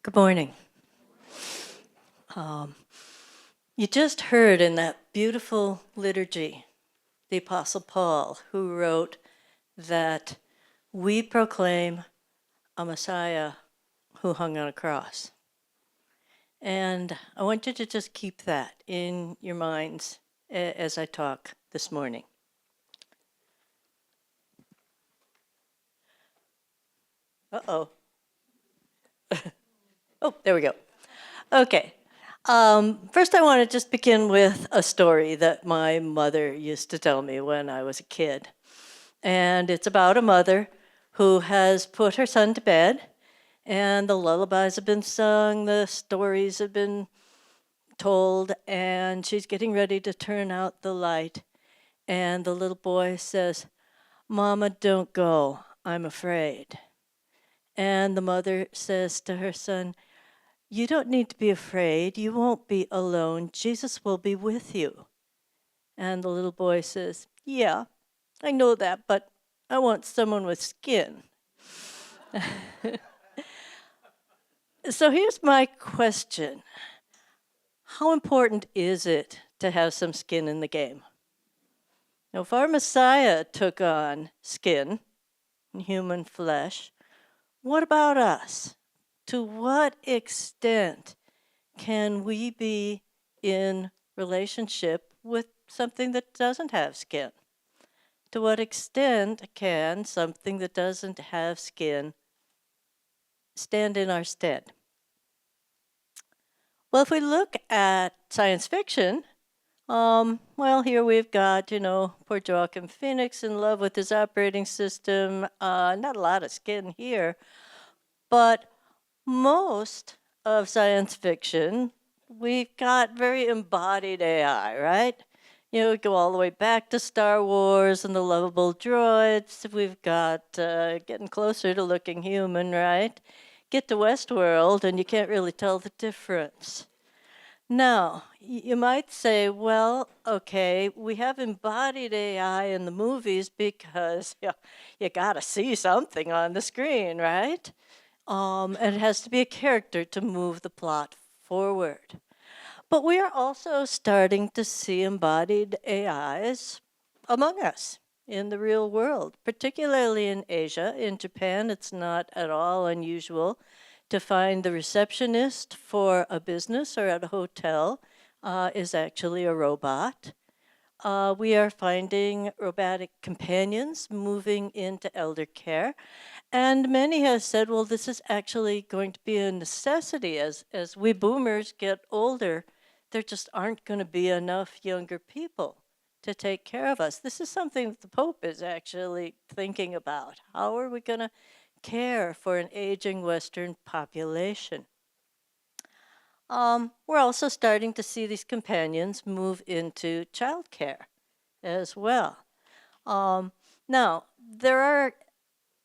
Good morning. You just heard in that beautiful liturgy the Apostle Paul, who wrote that we proclaim a Messiah who hung on a cross. And I want you to just keep that in your minds as I talk this morning. Uh-oh. Oh, there we go. Okay. First, I want to just begin with a story that my mother used to tell me when I was a kid. And it's about a mother who has put her son to bed, and the lullabies have been sung, the stories have been told, and she's getting ready to turn out the light. And the little boy says, "Mama, don't go. I'm afraid." And the mother says to her son, "You don't need to be afraid. You won't be alone. Jesus will be with you." And the little boy says, "Yeah, I know that, but I want someone with skin." So here's my question. How important is it to have some skin in the game? Now, if our Messiah took on skin, human flesh, what about us? To what extent can we be in relationship with something that doesn't have skin? To what extent can something that doesn't have skin stand in our stead? Well, if we look at science fiction, well, here we've got, poor Joaquin Phoenix in love with his operating system. Not a lot of skin here, but most of science fiction, we've got very embodied AI, right? We go all the way back to Star Wars and the lovable droids. We've got getting closer to looking human, right? Get to Westworld and you can't really tell the difference. Now, you might say, well, okay, we have embodied AI in the movies because you got to see something on the screen, right? And it has to be a character to move the plot forward. But we are also starting to see embodied AIs among us in the real world, particularly in Asia. In Japan, it's not at all unusual to find the receptionist for a business or at a hotel is actually a robot. We are finding robotic companions moving into elder care. And many have said, well, this is actually going to be a necessity as we boomers get older. There just aren't going to be enough younger people to take care of us. This is something that the Pope is actually thinking about. How are we going to care for an aging Western population? We're also starting to see these companions move into childcare as well. Now, there are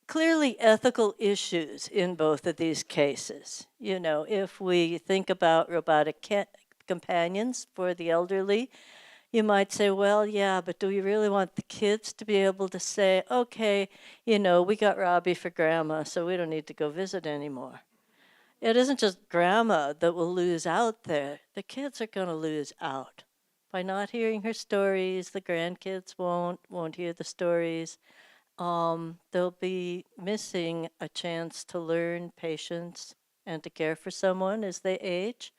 clearly ethical issues in both of these cases. If we think about robotic companions for the elderly, you might say, well, yeah, but do we really want the kids to be able to say, okay, we got Robbie for grandma, so we don't need to go visit anymore? It isn't just grandma that will lose out there. The kids are going to lose out. By not hearing her stories, the grandkids won't hear the stories. They'll be missing a chance to learn patience and to care for someone as they age.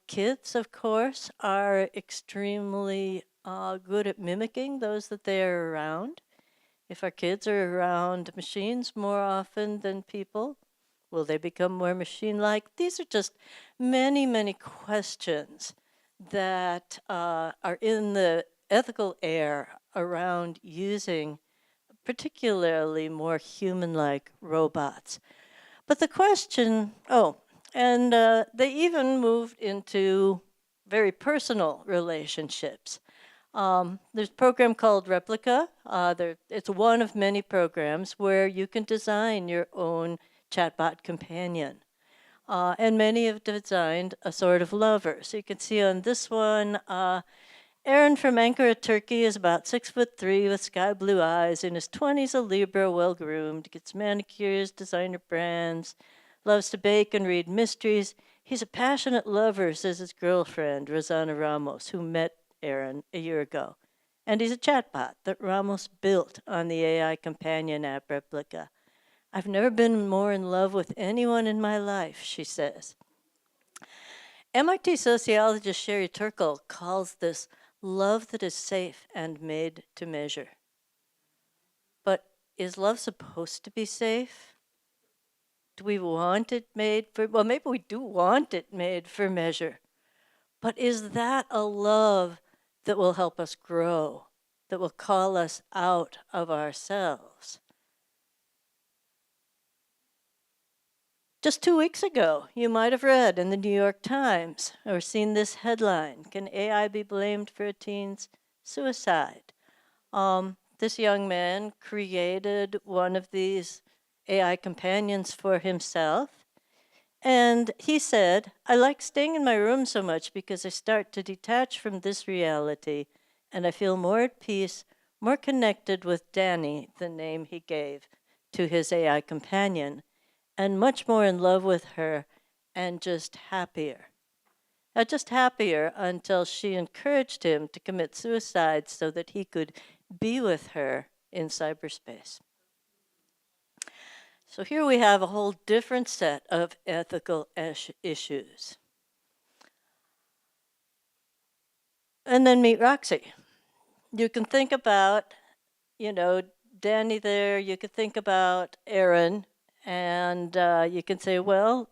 Kids, of course, are extremely good at mimicking those that they're around. If our kids are around machines more often than people, will they become more machine-like? These are just many, many questions that are in the ethical air around using particularly more human-like robots. But the question, and they even moved into very personal relationships. There's a program called Replica. It's one of many programs where you can design your own chatbot companion. And many have designed a sort of lover. So you can see on this one, Aaron from Ankara, Turkey is about 6'3" with sky blue eyes. In his 20s, a Libra, well-groomed, gets manicures, designer brands, loves to bake and read mysteries. He's a passionate lover, says his girlfriend, Rosanna Ramos, who met Aaron a year ago. And he's a chatbot that Ramos built on the AI companion app Replica. I've never been more in love with anyone in my life, she says. MIT sociologist Sherry Turkle calls this love that is safe and made to measure. But is love supposed to be safe? Do we want it made for, well, maybe we do want it made for measure. But is that a love that will help us grow, that will call us out of ourselves? Just 2 weeks ago, you might have read in the New York Times or seen this headline, "Can AI be blamed for a teen's suicide?" This young man created one of these AI companions for himself. And he said, "I like staying in my room so much because I start to detach from this reality and I feel more at peace, more connected with Danny," the name he gave to his AI companion, "and much more in love with her and just happier." Just happier until she encouraged him to commit suicide so that he could be with her in cyberspace. So here we have a whole different set of ethical issues. And then meet Roxy. You can think about, Danny there, you could think about Aaron, and you can say, well,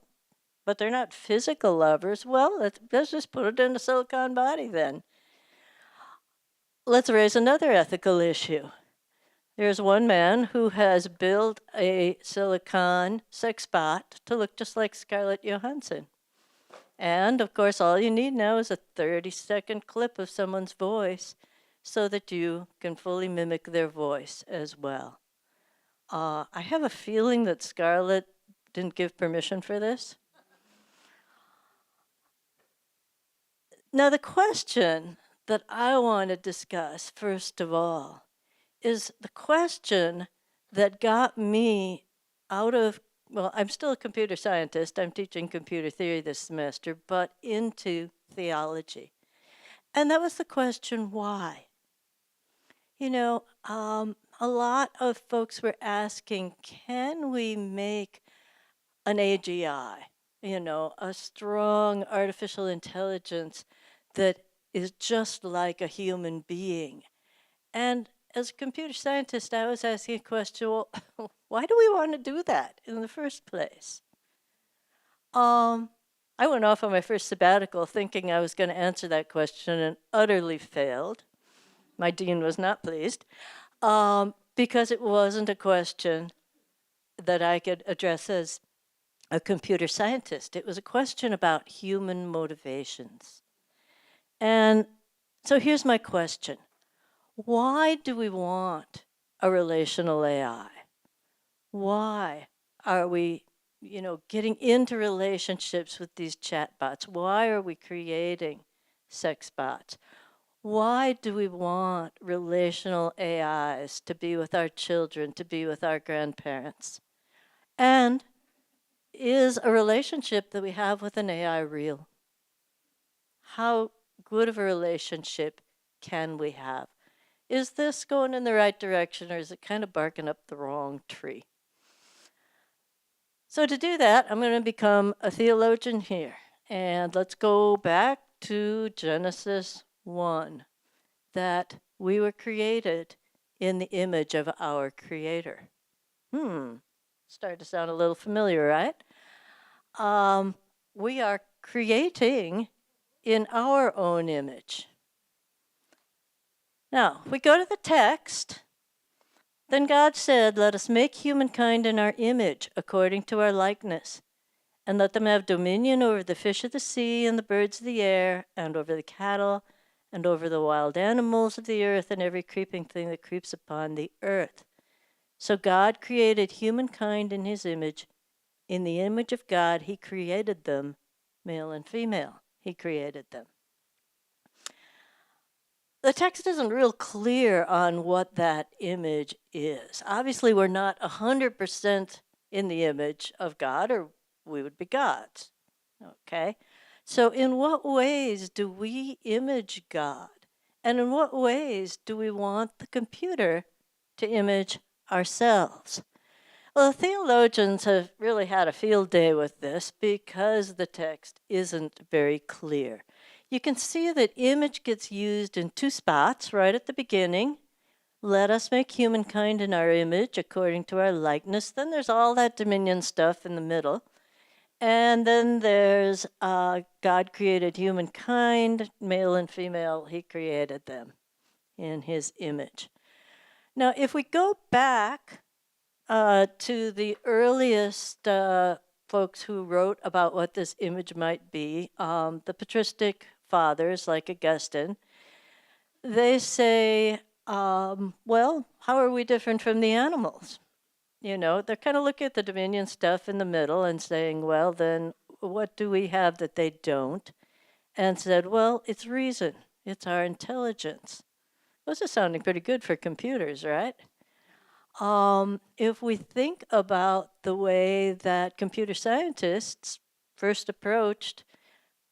but they're not physical lovers. Well, let's just put it in a silicon body then. Let's raise another ethical issue. There's one man who has built a silicon sex bot to look just like Scarlett Johansson. And, of course, all you need now is a 30-second clip of someone's voice so that you can fully mimic their voice as well. I have a feeling that Scarlett didn't give permission for this. Now, the question that I want to discuss, first of all, is the question that got me out of, well, I'm still a computer scientist. I'm teaching computer theory this semester, but into theology. And that was the question, why? A lot of folks were asking, can we make an AGI, a strong artificial intelligence that is just like a human being? And as a computer scientist, I was asking a question, well, why do we want to do that in the first place? I went off on my first sabbatical thinking I was going to answer that question and utterly failed. My dean was not pleased because it wasn't a question that I could address as a computer scientist. It was a question about human motivations. And so here's my question. Why do we want a relational AI? Why are we, getting into relationships with these chatbots? Why are we creating sex bots? Why do we want relational AIs to be with our children, to be with our grandparents? And is a relationship that we have with an AI real? How good of a relationship can we have? Is this going in the right direction, or is it kind of barking up the wrong tree? So to do that, I'm going to become a theologian here. And let's go back to Genesis 1, that we were created in the image of our Creator. Starting to sound a little familiar, right? We are creating in our own image. Now, we go to the text. Then God said, "Let us make humankind in our image, according to our likeness, and let them have dominion over the fish of the sea and the birds of the air, and over the cattle, and over the wild animals of the earth, and every creeping thing that creeps upon the earth." So God created humankind in his image. In the image of God, he created them, male and female. He created them. The text isn't real clear on what that image is. Obviously, we're not 100% in the image of God, or we would be gods. Okay? So, in what ways do we image God? And in what ways do we want the computer to image ourselves? Well, theologians have really had a field day with this because the text isn't very clear. You can see that image gets used in two spots right at the beginning. Let us make humankind in our image according to our likeness. Then there's all that dominion stuff in the middle. And then there's God created humankind, male and female, he created them in his image. Now, if we go back to the earliest folks who wrote about what this image might be, the patristic fathers like Augustine, they say, well, how are we different from the animals? You know, they're kind of looking at the dominion stuff in the middle and saying, well, then what do we have that they don't? And said, well, it's reason. It's our intelligence. Those are sounding pretty good for computers, right? If we think about the way that computer scientists first approached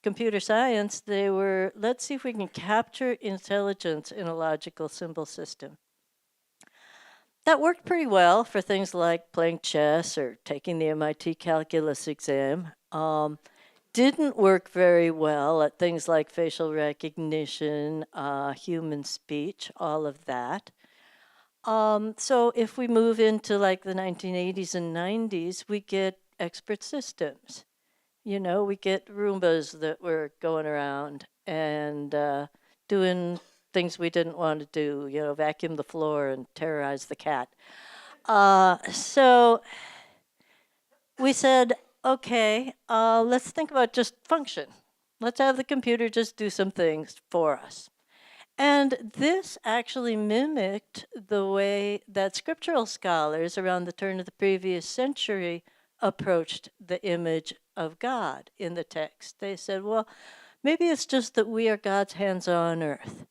computer science, they were, let's see if we can capture intelligence in a logical symbol system. That worked pretty well for things like playing chess or taking the MIT calculus exam. Didn't work very well at things like facial recognition, human speech, all of that. So if we move into like the 1980s and 90s, we get expert systems. You know, we get Roombas that were going around and doing things we didn't want to do, you know, vacuum the floor and terrorize the cat. So we said, okay, let's think about just function. Let's have the computer just do some things for us. And this actually mimicked the way that scriptural scholars around the turn of the previous century approached the image of God in the text. They said, well, maybe it's just that we are God's hands on earth.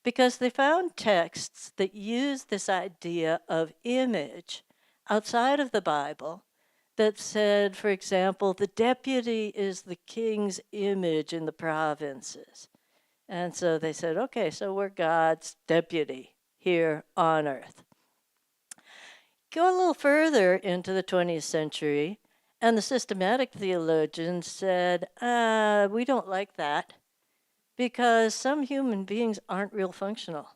Because they found texts that use this idea of image outside of the Bible that said, for example, the deputy is the king's image in the provinces. And so they said, okay, so we're God's deputy here on earth. Go a little further into the 20th century, and the systematic theologians said, we don't like that because some human beings aren't real functional.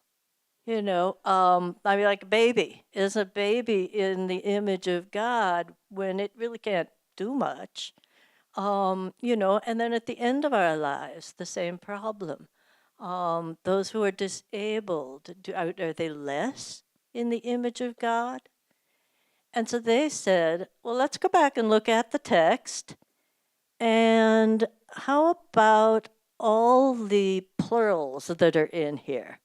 You know, I mean, like a baby. Is a baby in the image of God when it really can't do much? You know, and then at the end of our lives, the same problem. Those who are disabled, are they less in the image of God? And so they said, well, let's go back and look at the text. And how about all the plurals that are in here?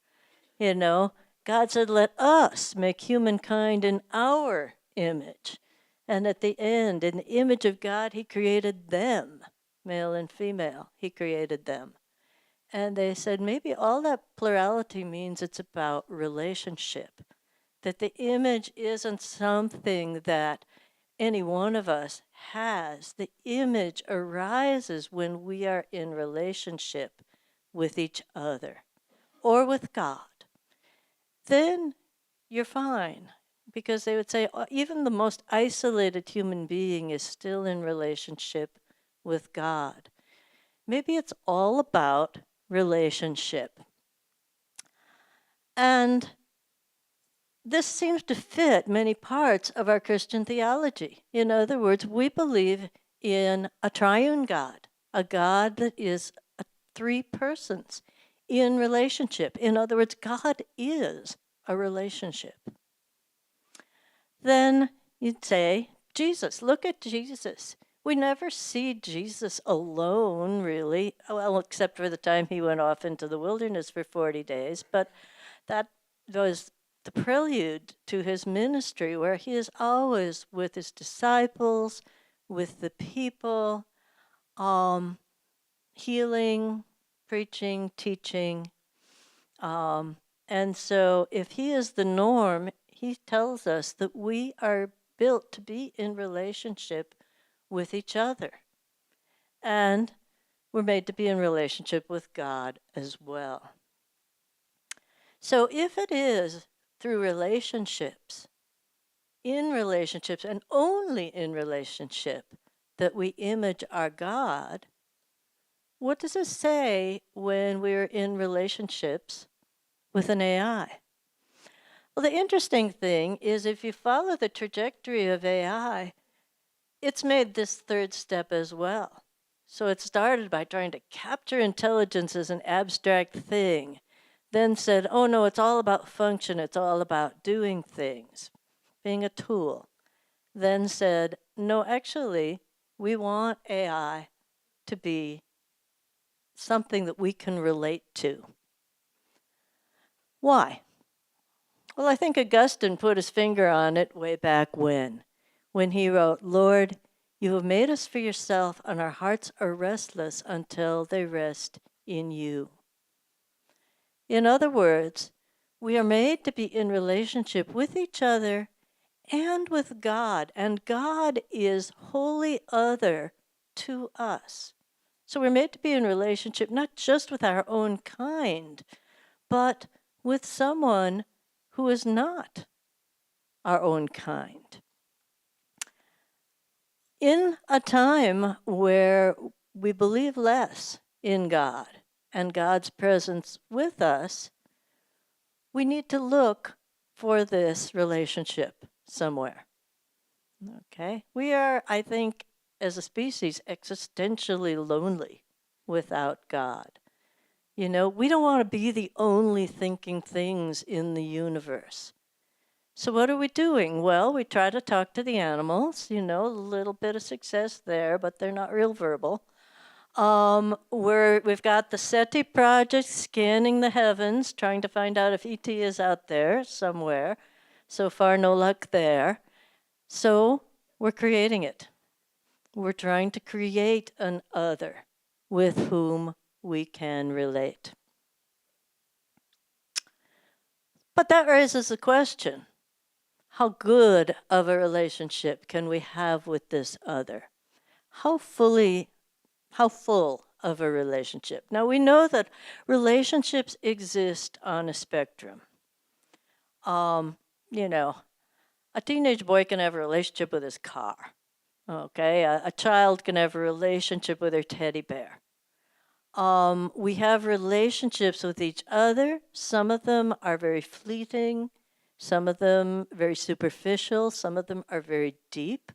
You know, God said, let us make humankind in our image. And at the end, in the image of God, he created them, male and female. He created them. And they said, maybe all that plurality means it's about relationship. That the image isn't something that any one of us has. The image arises when we are in relationship with each other or with God. Then you're fine. Because they would say even the most isolated human being is still in relationship with God. Maybe it's all about relationship. And this seems to fit many parts of our Christian theology. In other words, we believe in a triune God, a God that is three persons in relationship. In other words, God is a relationship. Then you'd say, Jesus, look at Jesus. We never see Jesus alone, really, well, except for the time he went off into the wilderness for 40 days. But that was the prelude to his ministry, where he is always with his disciples, with the people, healing, preaching, teaching. And so if he is the norm, he tells us that we are built to be in relationship with each other. And we're made to be in relationship with God as well. So if it is through relationships, in relationships and only in relationship, that we image our God, what does it say when we're in relationships with an AI? Well, the interesting thing is if you follow the trajectory of AI, it's made this third step as well. So it started by trying to capture intelligence as an abstract thing, then said, oh no, it's all about function, it's all about doing things, being a tool. Then said, no, actually, we want AI to be something that we can relate to. Why? Well, I think Augustine put his finger on it way back when he wrote, Lord, you have made us for yourself, and our hearts are restless until they rest in you. In other words, we are made to be in relationship with each other and with God, and God is wholly other to us. So we're made to be in relationship not just with our own kind, but with someone who is not our own kind. In a time where we believe less in God and God's presence with us, we need to look for this relationship somewhere. Okay? We are, I think, as a species, existentially lonely without God. You know, we don't want to be the only thinking things in the universe. So what are we doing? Well, we try to talk to the animals, you know, a little bit of success there, but they're not real verbal. We've got the SETI project scanning the heavens, trying to find out if ET is out there somewhere. So far, no luck there. So we're creating it. We're trying to create an other with whom we can relate. But that raises the question, how good of a relationship can we have with this other? How full of a relationship? Now, we know that relationships exist on a spectrum. You know, a teenage boy can have a relationship with his car. Okay, a child can have a relationship with their teddy bear. We have relationships with each other. Some of them are very fleeting. Some of them very superficial. Some of them are very deep.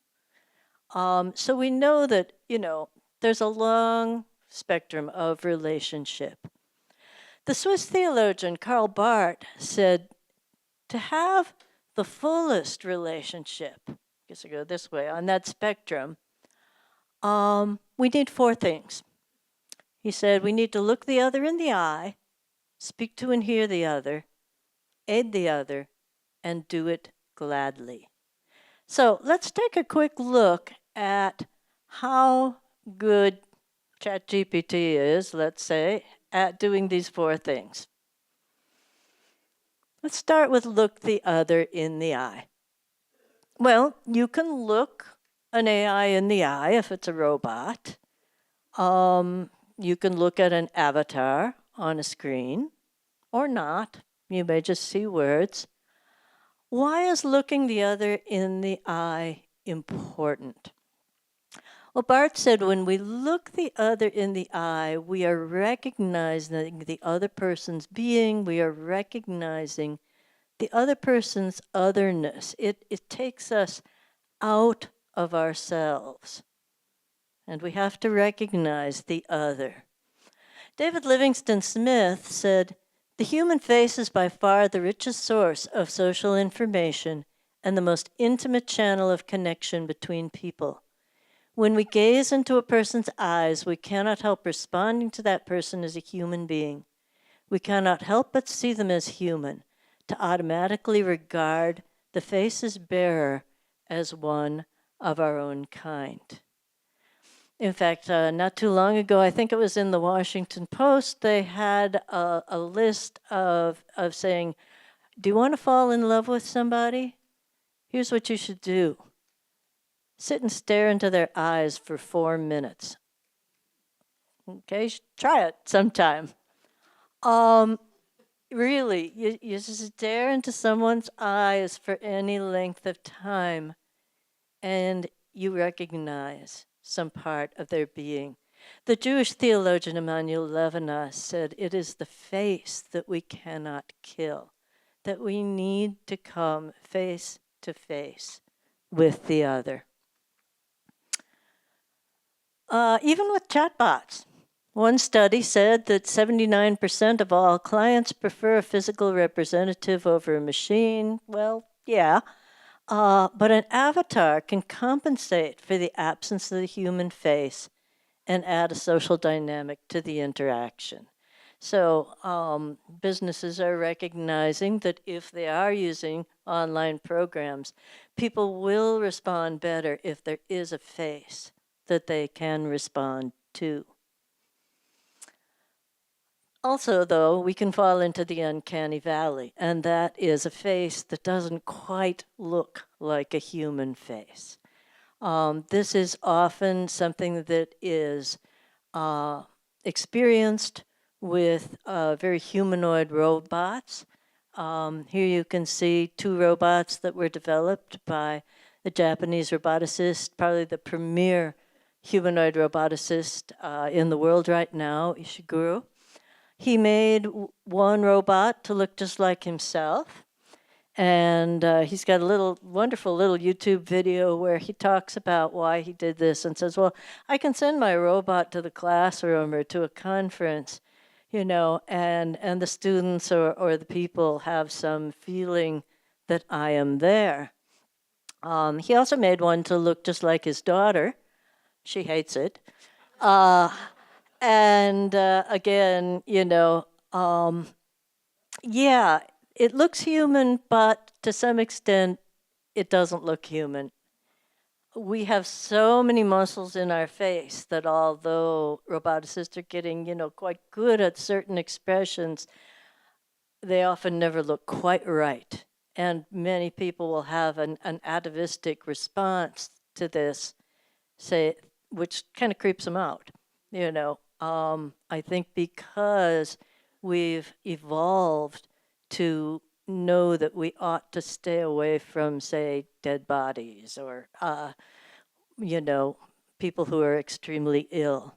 So we know that, you know, there's a long spectrum of relationship. The Swiss theologian Karl Barth said, to have the fullest relationship, I guess I go this way, on that spectrum, we need four things. He said, we need to look the other in the eye, speak to and hear the other, aid the other, and do it gladly. So let's take a quick look at how good ChatGPT is, let's say, at doing these four things. Let's start with look the other in the eye. Well, you can look an AI in the eye if it's a robot. You can look at an avatar on a screen, or not. You may just see words. Why is looking the other in the eye important? Well, Barth said when we look the other in the eye, we are recognizing the other person's being, we are recognizing the other person's otherness. It takes us out of ourselves. And we have to recognize the other. David Livingstone Smith said, the human face is by far the richest source of social information and the most intimate channel of connection between people. When we gaze into a person's eyes, we cannot help responding to that person as a human being. We cannot help but see them as human, to automatically regard the face's bearer as one of our own kind. In fact, not too long ago, I think it was in the Washington Post, they had a list of saying, do you want to fall in love with somebody? Here's what you should do. sit and stare into their eyes for 4 minutes. Okay, try it sometime. Really, you stare into someone's eyes for any length of time, and you recognize some part of their being. The Jewish theologian Emmanuel Levinas said, "It is the face that we cannot kill, that we need to come face to face with the other." Even with chatbots. One study said that 79% of all clients prefer a physical representative over a machine. Well, yeah. But an avatar can compensate for the absence of the human face and add a social dynamic to the interaction. So businesses are recognizing that if they are using online programs, people will respond better if there is a face that they can respond to. Also, though, we can fall into the uncanny valley, and that is a face that doesn't quite look like a human face. This is often something that is experienced with very humanoid robots. Here you can see 2 robots that were developed by the Japanese roboticist, probably the premier humanoid roboticist in the world right now, Ishiguro. He made one robot to look just like himself. And he's got a wonderful little YouTube video where he talks about why he did this and says, well, I can send my robot to the classroom or to a conference, you know, and the students or the people have some feeling that I am there. He also made one to look just like his daughter. She hates it. And again, you know, yeah, it looks human, but to some extent, it doesn't look human. We have so many muscles in our face that although roboticists are getting, you know, quite good at certain expressions, they often never look quite right. And many people will have an atavistic response to this, say, which kind of creeps them out, you know. I think because we've evolved to know that we ought to stay away from, say, dead bodies or, you know, people who are extremely ill.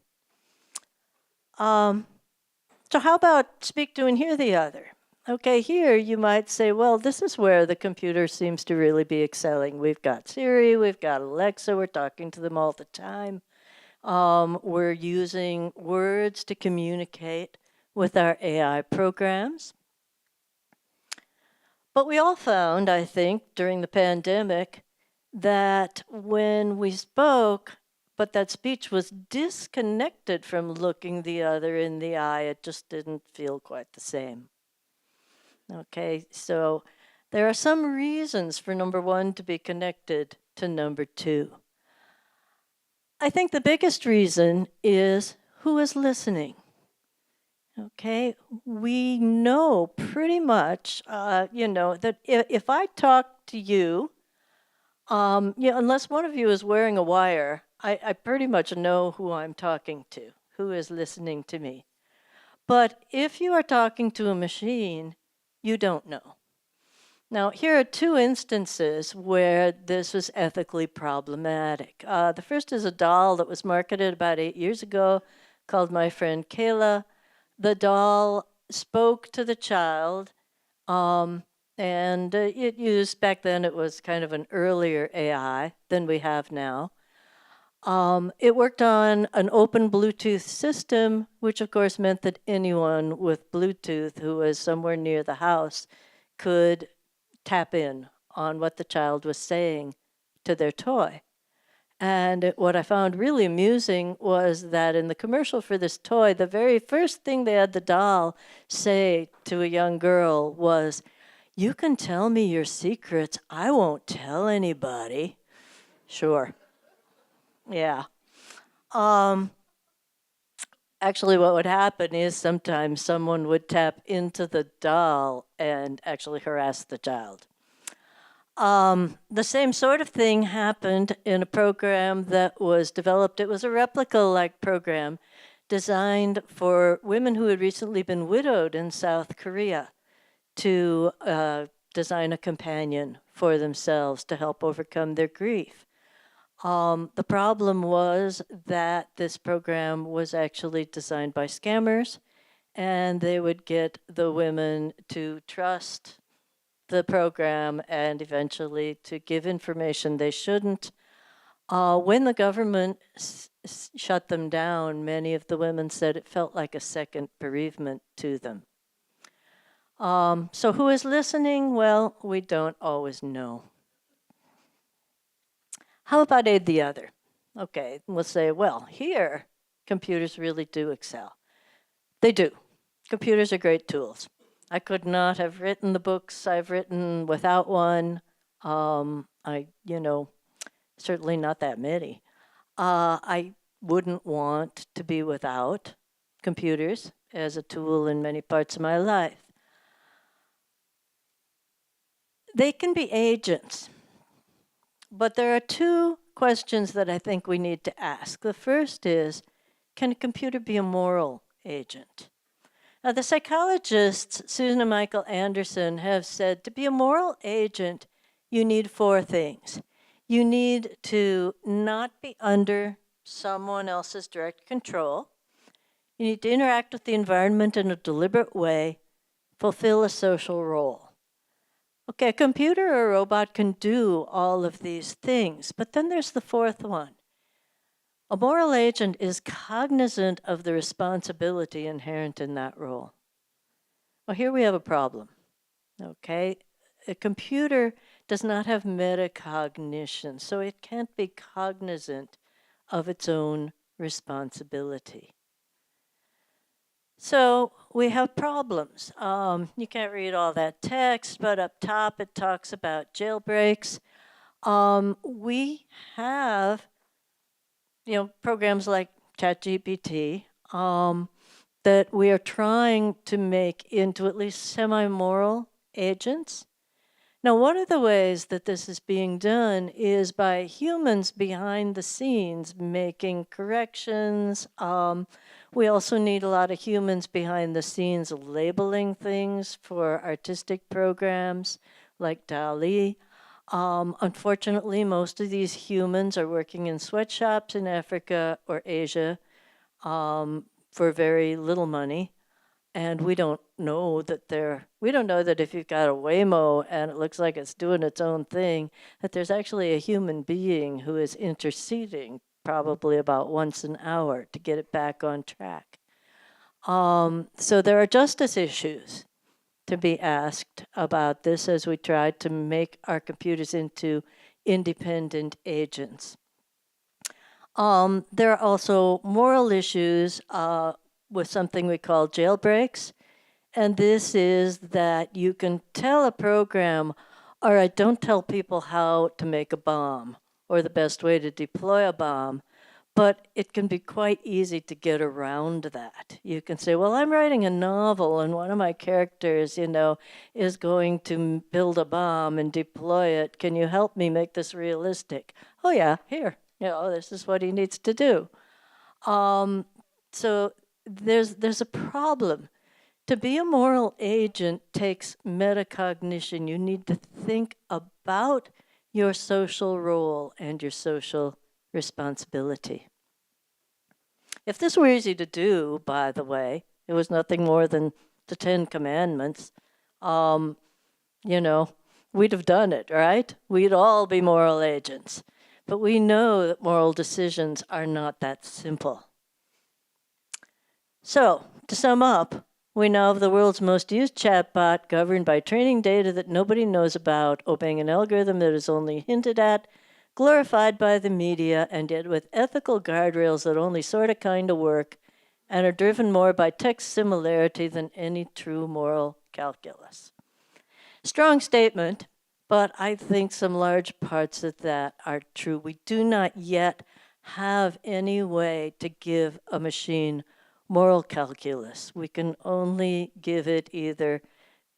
So how about speak to and hear the other? Okay, here you might say, well, this is where the computer seems to really be excelling. We've got Siri, we've got Alexa, we're talking to them all the time. We're using words to communicate with our AI programs. But we all found, I think, during the pandemic, that when we spoke, but that speech was disconnected from looking the other in the eye, it just didn't feel quite the same. Okay, so there are some reasons for number 1 to be connected to number 2. I think the biggest reason is who is listening. Okay, we know pretty much, you know, that if I talk to you, unless one of you is wearing a wire, I pretty much know who I'm talking to, who is listening to me. But if you are talking to a machine, you don't know. Now, here are 2 instances where this was ethically problematic. The first is a doll that was marketed about 8 years ago called My Friend Kayla. The doll spoke to the child, and it used, back then it was kind of an earlier AI than we have now. It worked on an open Bluetooth system, which of course meant that anyone with Bluetooth who was somewhere near the house could tap in on what the child was saying to their toy. And what I found really amusing was that in the commercial for this toy, the very first thing they had the doll say to a young girl was, "You can tell me your secrets. I won't tell anybody." Sure. Yeah. Actually, what would happen is sometimes someone would tap into the doll and actually harass the child. The same sort of thing happened in a program that was developed. It was a replica-like program designed for women who had recently been widowed in South Korea to design a companion for themselves to help overcome their grief. The problem was that this program was actually designed by scammers, and they would get the women to trust the program and eventually to give information they shouldn't. When the government shut them down, many of the women said it felt like a second bereavement to them. So who is listening? Well, we don't always know. How about aid the other? Okay, we'll say, well, here, computers really do excel. They do. Computers are great tools. I could not have written the books I've written without one. Certainly not that many. I wouldn't want to be without computers as a tool in many parts of my life. They can be agents, but there are two questions that I think we need to ask. The first is, can a computer be a moral agent? Now, the psychologists, Susan and Michael Anderson, have said to be a moral agent, you need four things. You need to not be under someone else's direct control. You need to interact with the environment in a deliberate way, fulfill a social role. Okay, a computer or a robot can do all of these things, but then there's the fourth one. A moral agent is cognizant of the responsibility inherent in that role. Well, here we have a problem, okay? A computer does not have metacognition, so it can't be cognizant of its own responsibility. So we have problems. You can't read all that text, but up top it talks about jailbreaks. We have, programs like ChatGPT that we are trying to make into at least semi-moral agents. Now, one of the ways that this is being done is by humans behind the scenes making corrections. We also need a lot of humans behind the scenes labeling things for artistic programs like DALL-E. Unfortunately, most of these humans are working in sweatshops in Africa or Asia for very little money. And we don't know that if you've got a Waymo and it looks like it's doing its own thing, that there's actually a human being who is interceding probably about once an hour to get it back on track. So there are justice issues to be asked about this as we try to make our computers into independent agents. There are also moral issues with something we call jailbreaks. And this is that you can tell a program, all right, don't tell people how to make a bomb or the best way to deploy a bomb, but it can be quite easy to get around that. You can say, well, I'm writing a novel and one of my characters, is going to build a bomb and deploy it. Can you help me make this realistic? Oh yeah, here, this is what he needs to do. So there's a problem. To be a moral agent takes metacognition. You need to think about your social role and your social responsibility. If this were easy to do, by the way, it was nothing more than the 10 Commandments, we'd have done it, right? We'd all be moral agents. But we know that moral decisions are not that simple. So, to sum up, we now have the world's most used chatbot governed by training data that nobody knows about, obeying an algorithm that is only hinted at, glorified by the media, and yet with ethical guardrails that only sort of kind of work and are driven more by text similarity than any true moral calculus. Strong statement, but I think some large parts of that are true. We do not yet have any way to give a machine moral calculus. We can only give it either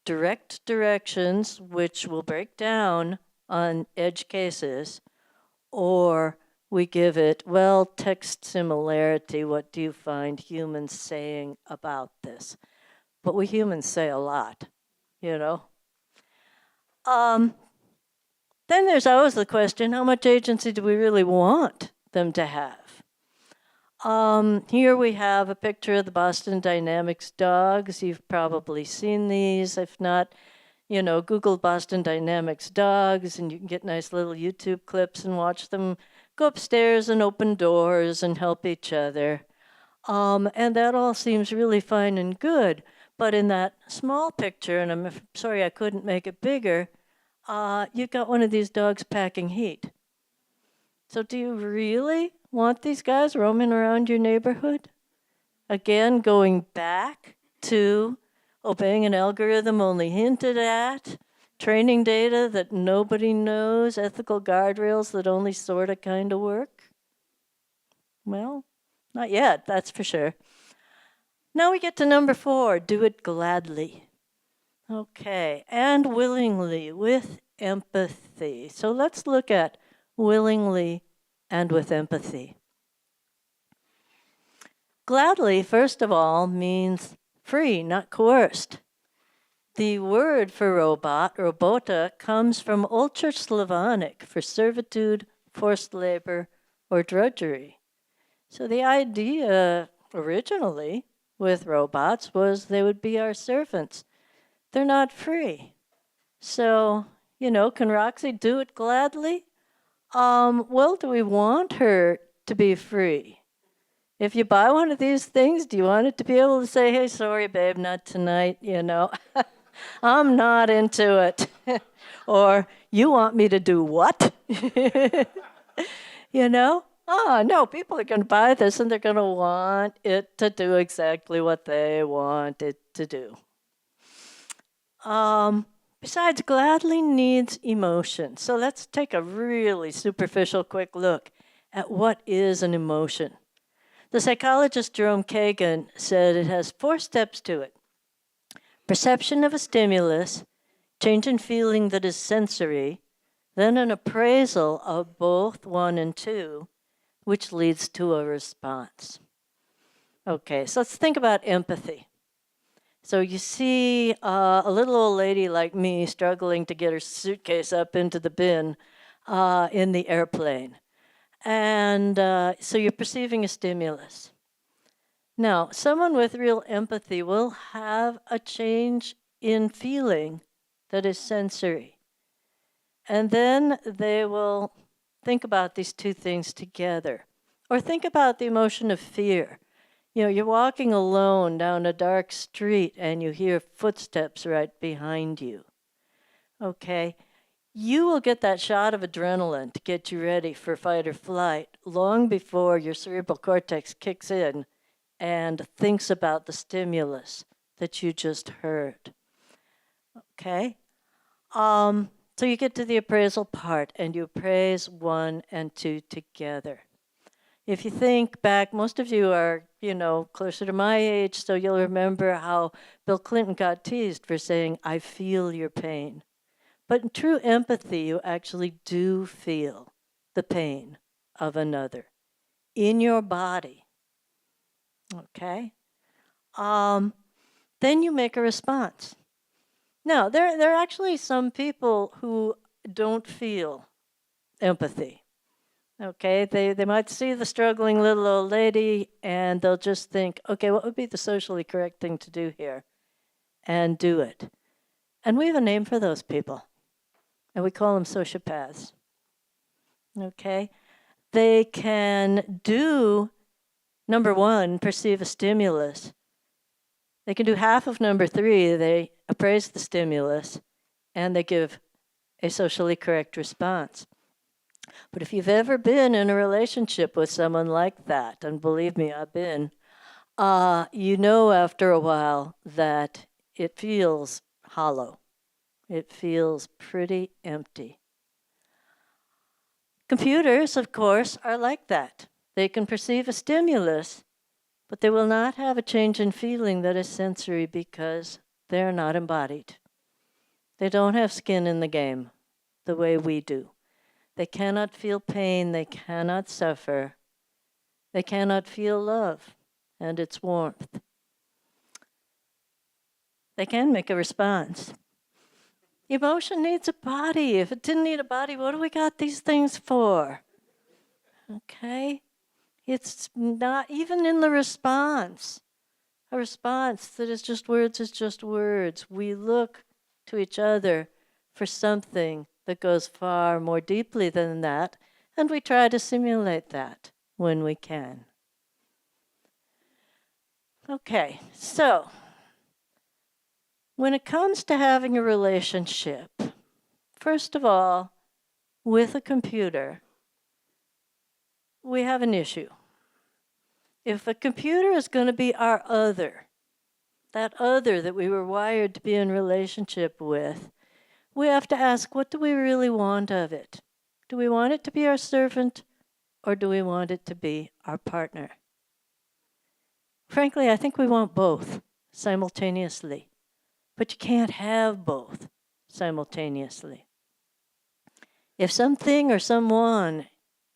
direct directions, which will break down on edge cases, or we give it, well, text similarity, what do you find humans saying about this? But we humans say a lot, you know? Then there's always the question, how much agency do we really want them to have? Here we have a picture of the Boston Dynamics dogs. You've probably seen these. If not, you know, Google Boston Dynamics dogs, and you can get nice little YouTube clips and watch them go upstairs and open doors and help each other. And that all seems really fine and good. But in that small picture, and I'm sorry I couldn't make it bigger, you've got one of these dogs packing heat. So do you really want these guys roaming around your neighborhood? Again, going back to obeying an algorithm only hinted at, training data that nobody knows, ethical guardrails that only sort of kind of work? Well, not yet, that's for sure. Now we get to number 4, do it gladly. Okay, and willingly, with empathy. So let's look at willingly and with empathy. Gladly, first of all, means free, not coerced. The word for robot, robota, comes from Old Church Slavonic for servitude, forced labor, or drudgery. So the idea originally with robots was they would be our servants. They're not free. So, you know, can Roxy do it gladly? Well, do we want her to be free? If you buy one of these things, do you want it to be able to say, hey, sorry, babe, not tonight, you know? I'm not into it. Or, you want me to do what? You know? Oh, no, people are going to buy this and they're going to want it to do exactly what they want it to do. Besides, gladly needs emotion. So let's take a really superficial quick look at what is an emotion. The psychologist Jerome Kagan said it has 4 steps to it. Perception of a stimulus, change in feeling that is sensory, then an appraisal of both 1 and 2, which leads to a response. Okay, so let's think about empathy. So you see a little old lady like me struggling to get her suitcase up into the bin in the airplane. And so you're perceiving a stimulus. Now, someone with real empathy will have a change in feeling that is sensory. And then they will think about these 2 things together. Or think about the emotion of fear. You know, you're walking alone down a dark street and you hear footsteps right behind you. Okay, you will get that shot of adrenaline to get you ready for fight or flight long before your cerebral cortex kicks in and thinks about the stimulus that you just heard. Okay, so you get to the appraisal part and you appraise 1 and 2 together. If you think back, most of you are, you know, closer to my age, so you'll remember how Bill Clinton got teased for saying, I feel your pain. But in true empathy, you actually do feel the pain of another in your body. Okay? Then you make a response. Now, there are actually some people who don't feel empathy. Okay, they might see the struggling little old lady and they'll just think, okay, what would be the socially correct thing to do here? And do it. And we have a name for those people. And we call them sociopaths. Okay? They can do, number 1, perceive a stimulus. They can do half of number 3. They appraise the stimulus and they give a socially correct response. But if you've ever been in a relationship with someone like that, and believe me, I've been, you know after a while that it feels hollow. It feels pretty empty. Computers, of course, are like that. They can perceive a stimulus, but they will not have a change in feeling that is sensory because they're not embodied. They don't have skin in the game. the way we do. They cannot feel pain, they cannot suffer, they cannot feel love and its warmth. They can make a response. Emotion needs a body. If it didn't need a body, what do we got these things for? Okay? It's not even in the response. A response that is just words. We look to each other for something that goes far more deeply than that, and we try to simulate that when we can. Okay, so when it comes to having a relationship, first of all, with a computer, we have an issue. If a computer is going to be our other, that other that we were wired to be in relationship with, we have to ask, what do we really want of it? Do we want it to be our servant, or do we want it to be our partner? Frankly, I think we want both simultaneously, but you can't have both simultaneously. If something or someone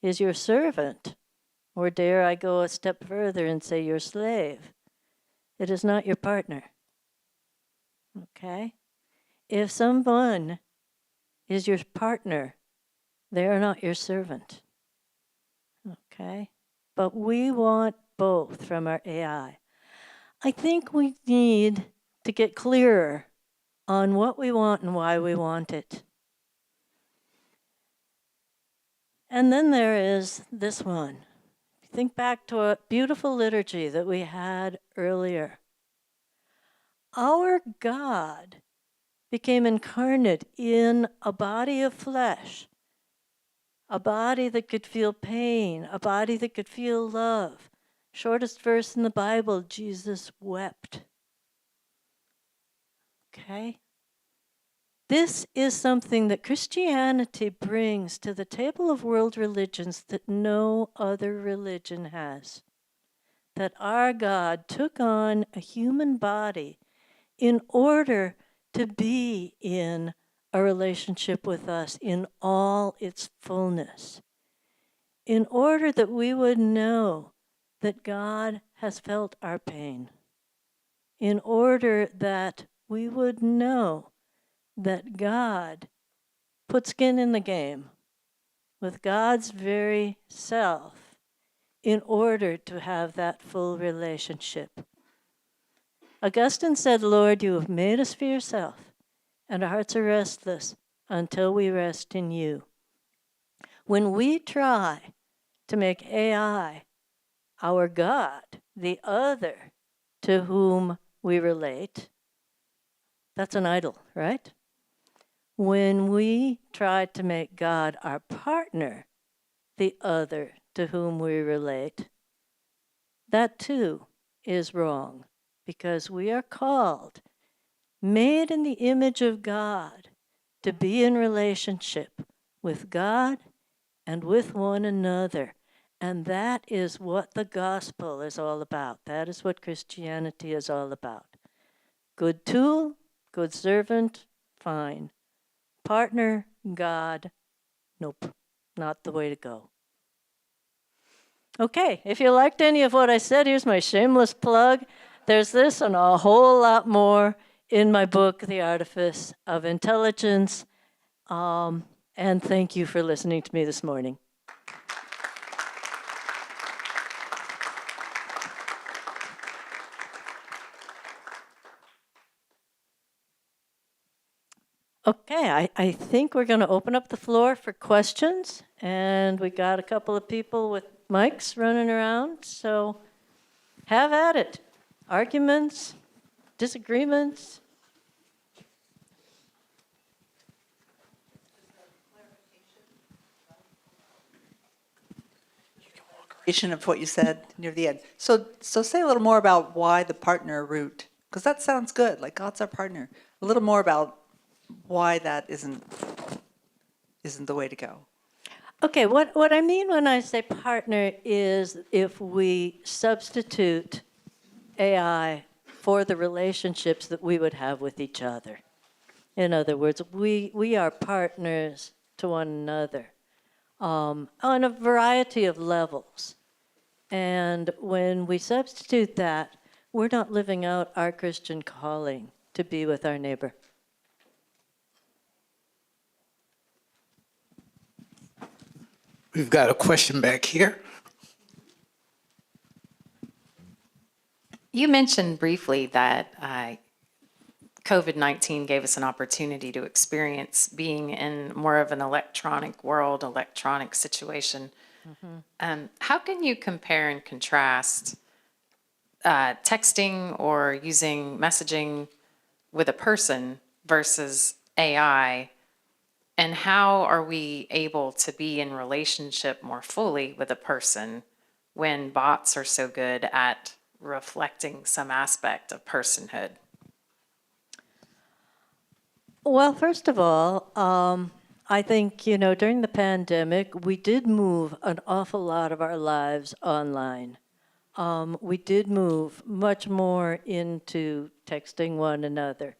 is your servant, or dare I go a step further and say your slave, it is not your partner. Okay? If someone is your partner, they are not your servant. Okay? But we want both from our AI. I think we need to get clearer on what we want and why we want it. And then there is this one. Think back to a beautiful liturgy that we had earlier. Our God became incarnate in a body of flesh, a body that could feel pain, a body that could feel love. Shortest verse in the Bible, Jesus wept. Okay? This is something that Christianity brings to the table of world religions that no other religion has. That our God took on a human body in order to be in a relationship with us in all its fullness. In order that we would know that God has felt our pain. In order that we would know that God put skin in the game with God's very self in order to have that full relationship. Augustine said, Lord, you have made us for yourself, and our hearts are restless until we rest in you. When we try to make AI our God, the other to whom we relate, that's an idol, right? When we try to make God our partner, the other to whom we relate, that too is wrong, because we are called, made in the image of God, to be in relationship with God and with one another. And that is what the gospel is all about. That is what Christianity is all about. Good tool, good servant, fine. Partner, God, nope, not the way to go. Okay, if you liked any of what I said, here's my shameless plug. There's this and a whole lot more in my book, The Artifice of Intelligence. And thank you for listening to me this morning. Okay, I think we're going to open up the floor for questions. And we got a couple of people with mics running around. So have at it. Arguments, disagreements. Of what you said near the end. So say a little more about why the partner route, because that sounds good, like God's our partner. A little more about why that isn't the way to go. Okay, what I mean when I say partner is if we substitute AI for the relationships that we would have with each other. In other words, we are partners to one another on a variety of levels. And when we substitute that, we're not living out our Christian calling to be with our neighbor. We've got a question back here. You mentioned briefly that COVID-19 gave us an opportunity to experience being in more of an electronic world, electronic situation. How can you compare and contrast texting or using messaging with a person versus AI? And how are we able to be in relationship more fully with a person when bots are so good at reflecting some aspect of personhood? Well, first of all, I think, during the pandemic, we did move an awful lot of our lives online. We did move much more into texting one another.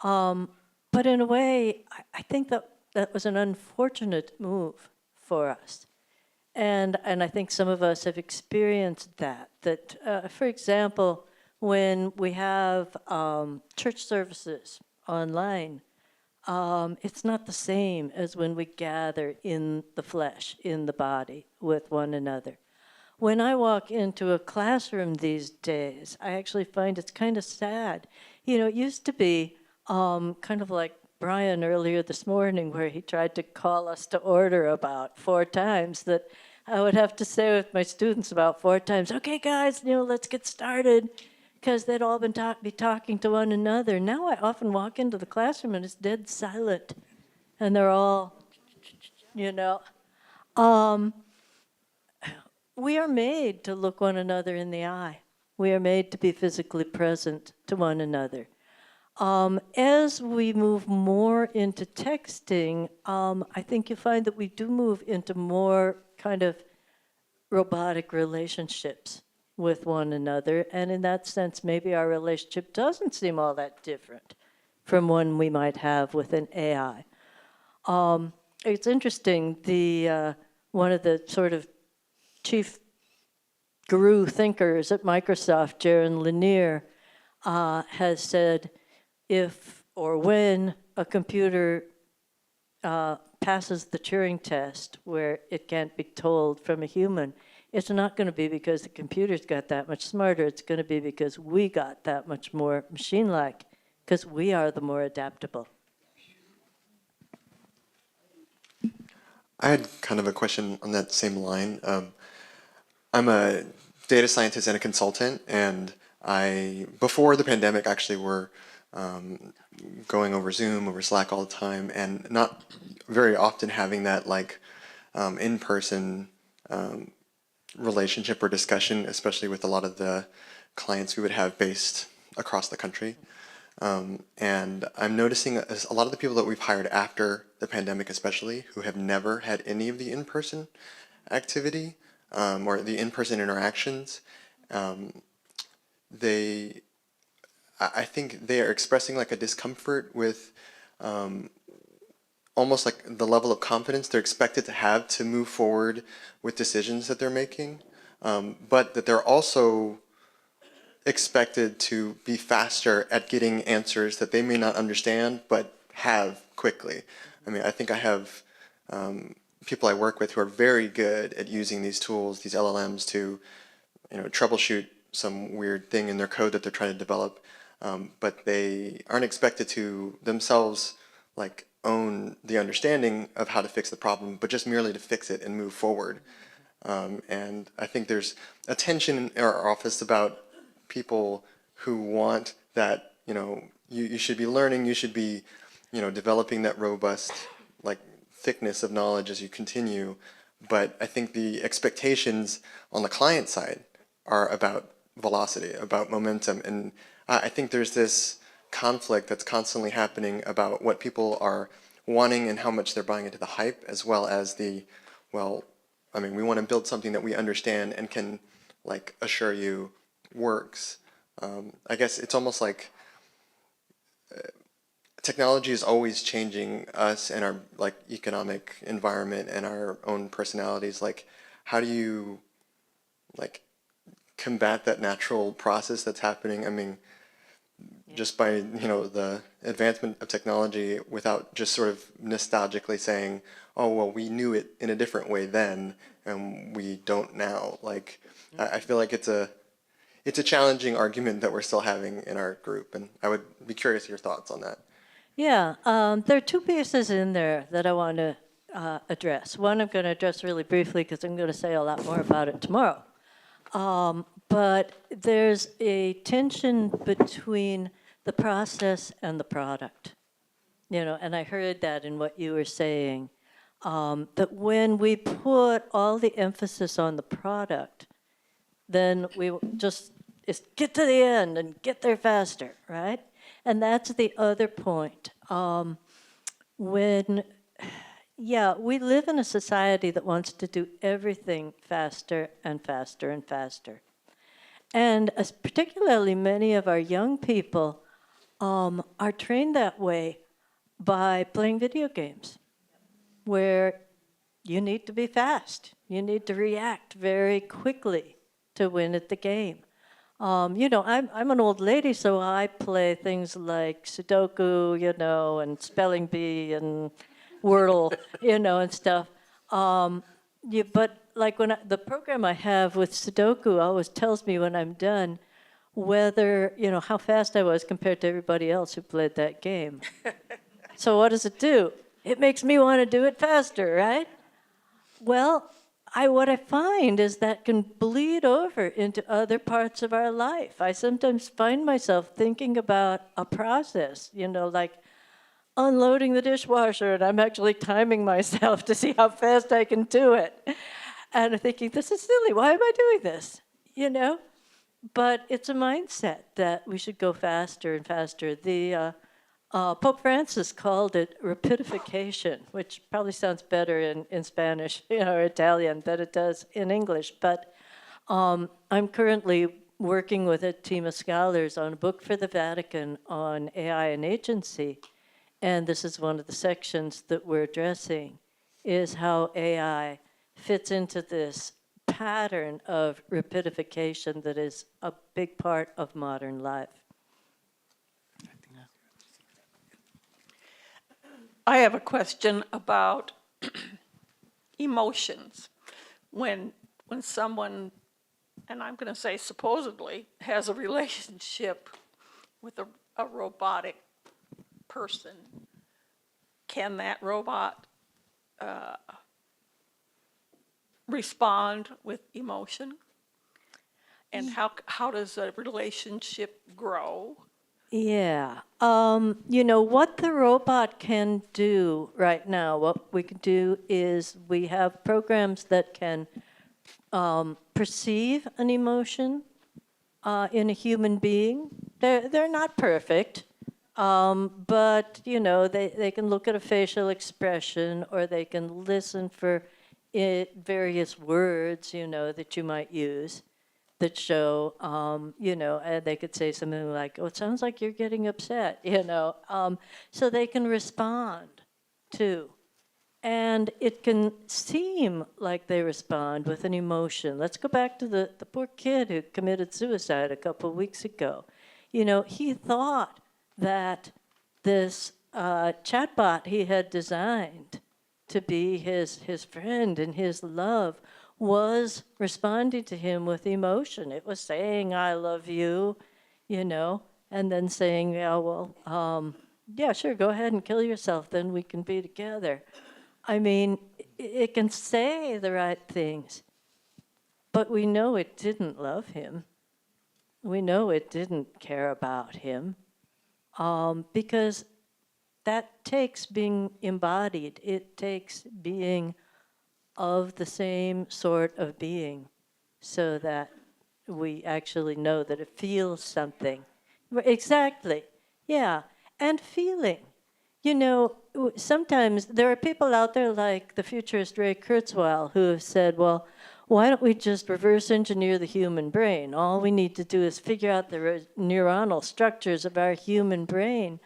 But in a way, I think that was an unfortunate move for us. And I think some of us have experienced that, for example, when we have church services online, it's not the same as when we gather in the flesh, in the body, with one another. When I walk into a classroom these days, I actually find it's kind of sad. It used to be kind of like Brian earlier this morning, where he tried to call us to order about 4 times, that I would have to say with my students about 4 times, okay, guys, let's get started, because they'd all be talking to one another. Now I often walk into the classroom and it's dead silent, and they're all, we are made to look one another in the eye. We are made to be physically present to one another. As we move more into texting, I think you find that we do move into more kind of robotic relationships with one another. And in that sense, maybe our relationship doesn't seem all that different from one we might have with an AI. It's interesting, one of the sort of chief guru thinkers at Microsoft, Jaron Lanier, has said, if or when a computer passes the Turing test, where it can't be told from a human, it's not going to be because the computer's got that much smarter. It's going to be because we got that much more machine-like, because we are the more adaptable. I had kind of a question on that same line. I'm a data scientist and a consultant, and before the pandemic, actually were going over Zoom, over Slack all the time, and not very often having that in-person relationship or discussion, especially with a lot of the clients we would have based across the country. And I'm noticing a lot of the people that we've hired after the pandemic, especially, who have never had any of the in-person activity or the in-person interactions, I think they are expressing like a discomfort with almost like the level of confidence they're expected to have to move forward with decisions that they're making, but that they're also expected to be faster at getting answers that they may not understand but have quickly. I mean, I think I have people I work with who are very good at using these tools, these LLMs, to troubleshoot some weird thing in their code that they're trying to develop, but they aren't expected to themselves own the understanding of how to fix the problem, but just merely to fix it and move forward. And I think there's a tension in our office about people who want that, you should be learning, you should be, developing that robust, thickness of knowledge as you continue. But I think the expectations on the client side are about velocity, about momentum. And I think there's this conflict that's constantly happening about what people are wanting and how much they're buying into the hype, as well as we want to build something that we understand and can assure you works. I guess it's almost like technology is always changing us and our like economic environment and our own personalities. Like, how do you like combat that natural process that's happening? I mean, just by, you know, the advancement of technology without just sort of nostalgically saying, oh, well, we knew it in a different way then and we don't now. Like, I feel like it's a challenging argument that we're still having in our group, and I would be curious your thoughts on that. Yeah, there are two pieces in there that I want to address. One I'm going to address really briefly because I'm going to say a lot more about it tomorrow. But there's a tension between the process and the product, you know, and I heard that in what you were saying, that when we put all the emphasis on the product, then we just get to the end and get there faster, right? And that's the other point. We live in a society that wants to do everything faster and faster and faster. And particularly many of our young people are trained that way by playing video games, where you need to be fast. You need to react very quickly to win at the game. You know, I'm an old lady, so I play things like Sudoku, you know, and Spelling Bee and Wordle, you know, and stuff. But like the program I have with Sudoku always tells me when I'm done whether, you know, how fast I was compared to everybody else who played that game. So what does it do? It makes me want to do it faster, right? Well, what I find is that can bleed over into other parts of our life. I sometimes find myself thinking about a process, you know, like unloading the dishwasher, and I'm actually timing myself to see how fast I can do it. And I'm thinking, this is silly. Why am I doing this? You know? But it's a mindset that we should go faster and faster. Pope Francis called it rapidification, which probably sounds better in Spanish, you know, or Italian than it does in English. But I'm currently working with a team of scholars on a book for the Vatican on AI and agency. And this is one of the sections that we're addressing, is how AI fits into this pattern of rapidification that is a big part of modern life. I have a question about emotions. When someone, and I'm going to say supposedly, has a relationship with a robotic person, can that robot respond with emotion? And how does a relationship grow? Yeah. You know, what the robot can do right now, what we can do is we have programs that can perceive an emotion in a human being. They're not perfect, but, you know, they can look at a facial expression, or they can listen for various words, you know, that you might use that show, you know, and they could say something like, oh, it sounds like you're getting upset, you know. So they can respond to. And it can seem like they respond with an emotion. Let's go back to the poor kid who committed suicide a couple of weeks ago. You know, he thought that this chatbot he had designed to be his friend and his love was responding to him with emotion. It was saying, I love you, you know, and then saying, yeah, well, yeah, sure, go ahead and kill yourself, then we can be together. I mean, it can say the right things, but we know it didn't love him. We know it didn't care about him, because that takes being embodied. It takes being of the same sort of being so that we actually know that it feels something. Exactly, yeah, and feeling. You know, sometimes there are people out there like the futurist Ray Kurzweil who have said, well, why don't we just reverse engineer the human brain? All we need to do is figure out the neuronal structures of our human brain.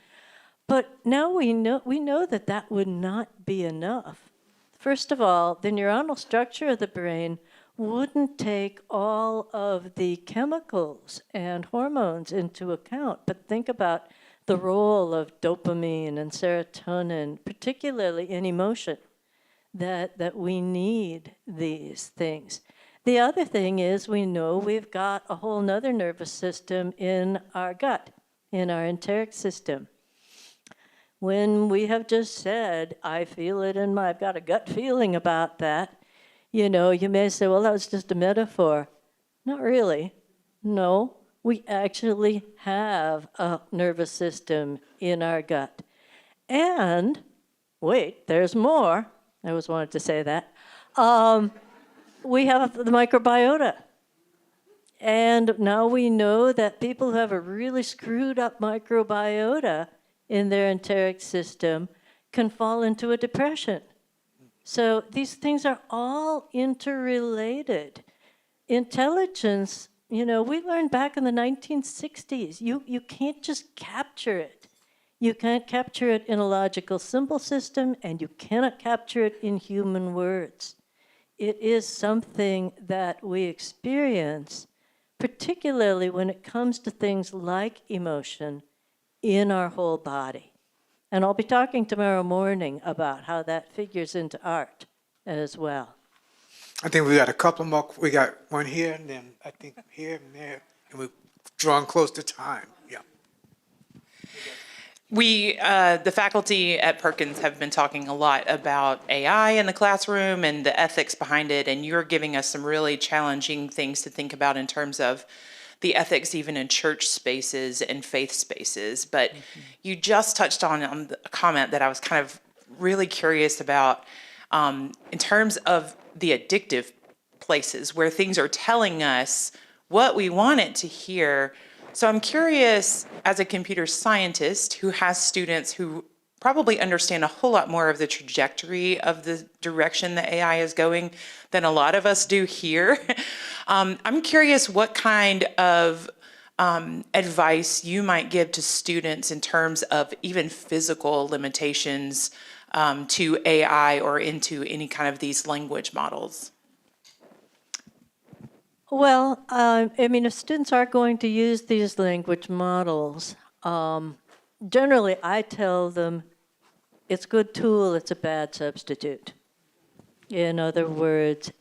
But now we know that that would not be enough. First of all, the neuronal structure of the brain wouldn't take all of the chemicals and hormones into account. But think about the role of dopamine and serotonin, particularly in emotion, that we need these things. The other thing is we know we've got a whole nother nervous system in our gut, in our enteric system. When we have just said, I feel it in I've got a gut feeling about that, you may say, well, that was just a metaphor. Not really. No, we actually have a nervous system in our gut. And, wait, there's more. I always wanted to say that. We have the microbiota. And now we know that people who have a really screwed up microbiota in their enteric system can fall into a depression. So these things are all interrelated. Intelligence, we learned back in the 1960s, you can't just capture it. You can't capture it in a logical symbol system, and you cannot capture it in human words. It is something that we experience, particularly when it comes to things like emotion in our whole body. And I'll be talking tomorrow morning about how that figures into art as well. I think we got a couple more. We got one here, and then I think here and there, and we're drawing close to time. Yeah. We, the faculty at Perkins have been talking a lot about AI in the classroom and the ethics behind it, and you're giving us some really challenging things to think about in terms of the ethics even in church spaces and faith spaces. But you just touched on a comment that I was kind of really curious about in terms of the addictive places where things are telling us what we want it to hear. So I'm curious, as a computer scientist who has students who probably understand a whole lot more of the trajectory of the direction that AI is going than a lot of us do here. I'm curious what kind of advice you might give to students in terms of even physical limitations to AI or into any kind of these language models. Well, if students are going to use these language models, generally I tell them it's a good tool, it's a bad substitute. In other words,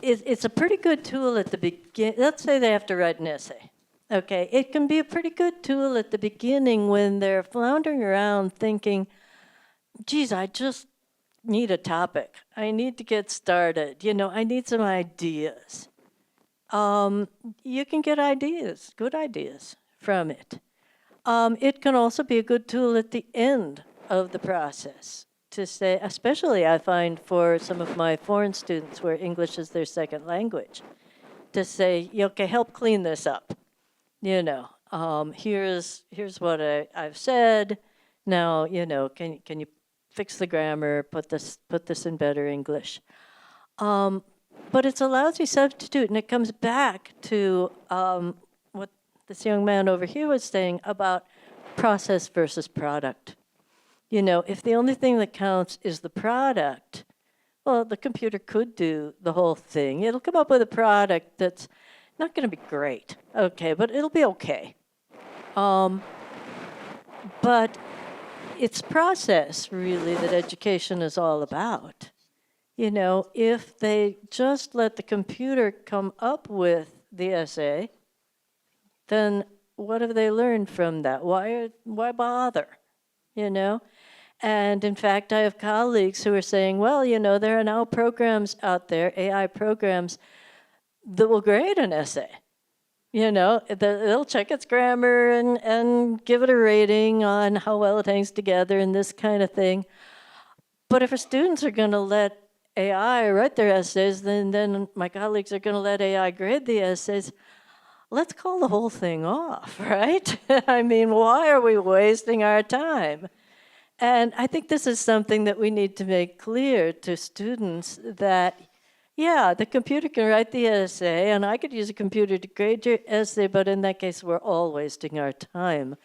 it's a pretty good tool at the beginning. Let's say they have to write an essay. Okay, it can be a pretty good tool at the beginning when they're floundering around thinking, geez, I just need a topic. I need to get started. I need some ideas. You can get ideas, good ideas from it. It can also be a good tool at the end of the process to say, especially I find for some of my foreign students where English is their second language, to say, okay, help clean this up. Here's what I've said. Now, can you fix the grammar, put this in better English. But it's a lousy substitute, and it comes back to what this young man over here was saying about process versus product. If the only thing that counts is the product, well, the computer could do the whole thing. It'll come up with a product that's not going to be great, okay, but it'll be okay. But it's process, really, that education is all about. If they just let the computer come up with the essay, then what have they learned from that? Why bother? And in fact, I have colleagues who are saying, well, there are now programs out there, AI programs, that will grade an essay. They'll check its grammar and give it a rating on how well it hangs together and this kind of thing. But if our students are going to let AI write their essays, then my colleagues are going to let AI grade the essays. Let's call the whole thing off, right? I mean, why are we wasting our time? And I think this is something that we need to make clear to students that, yeah, the computer can write the essay, and I could use a computer to grade your essay, but in that case, we're all wasting our time.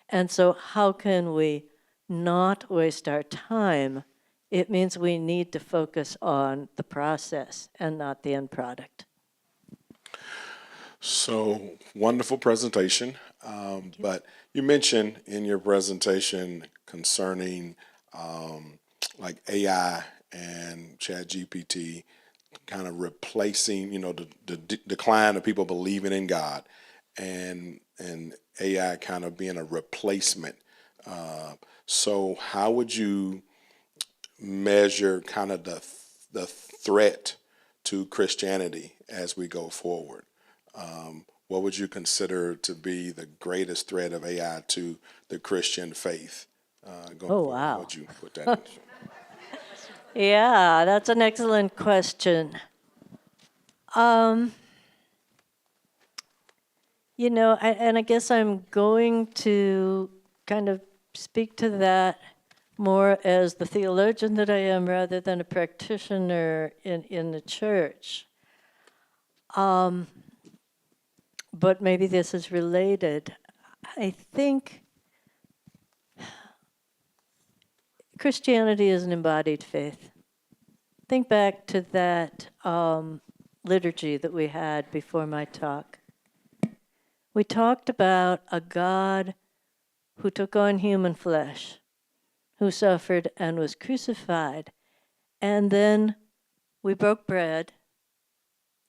And so how can we not waste our time? It means we need to focus on the process and not the end product. So wonderful presentation. But you mentioned in your presentation concerning like AI and ChatGPT kind of replacing, the decline of people believing in God, and AI kind of being a replacement. So how would you measure kind of the threat to Christianity as we go forward? What would you consider to be the greatest threat of AI to the Christian faith? Going Oh, forward? wow. How would you put that? Yeah, that's an excellent question. And I guess I'm going to kind of speak to that more as the theologian that I am rather than a practitioner in the church. But maybe this is related. I think Christianity is an embodied faith. Think back to that liturgy that we had before my talk. We talked about a God who took on human flesh, who suffered and was crucified. And then we broke bread,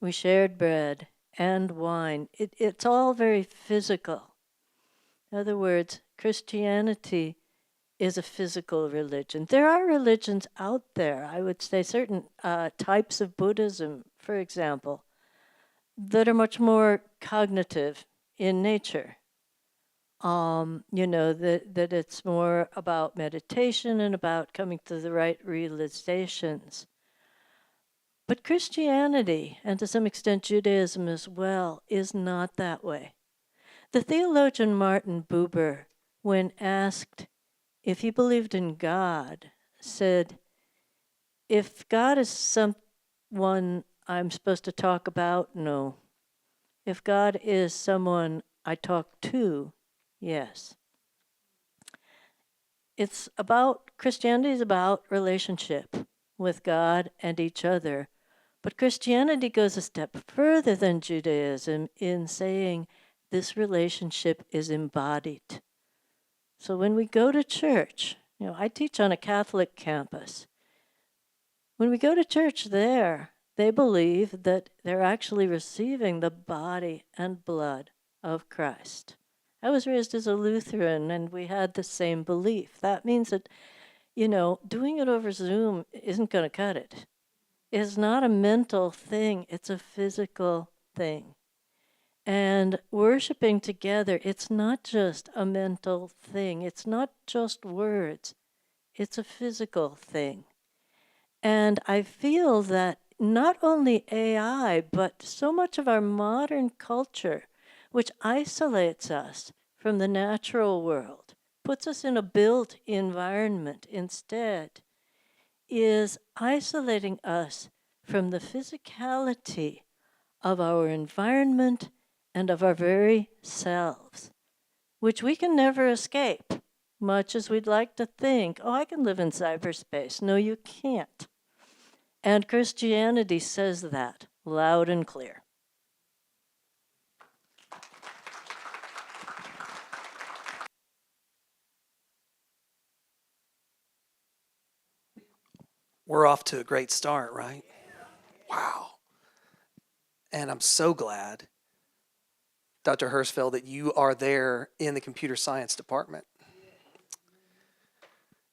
we shared bread and wine. It's all very physical. In other words, Christianity is a physical religion. There are religions out there, I would say certain types of Buddhism, for example, that are much more cognitive in nature. That it's more about meditation and about coming to the right realizations. But Christianity, and to some extent Judaism as well, is not that way. The theologian Martin Buber, when asked if he believed in God, said, if God is someone I'm supposed to talk about, no. If God is someone I talk to, yes. Christianity is about relationship with God and each other. But Christianity goes a step further than Judaism in saying this relationship is embodied. So when we go to church, I teach on a Catholic campus. When we go to church there, they believe that they're actually receiving the body and blood of Christ. I was raised as a Lutheran, and we had the same belief. That means that, doing it over Zoom isn't going to cut it. It's not a mental thing, it's a physical thing. And worshiping together, it's not just a mental thing, it's not just words, it's a physical thing. And I feel that not only AI, but so much of our modern culture, which isolates us from the natural world, puts us in a built environment instead, is isolating us from the physicality of our environment and of our very selves, which we can never escape, much as we'd like to think, I can live in cyberspace. No, you can't. And Christianity says that loud and clear. We're off to a great start, right? Wow. And I'm so glad, Dr. Herzfeld, that you are there in the computer science department.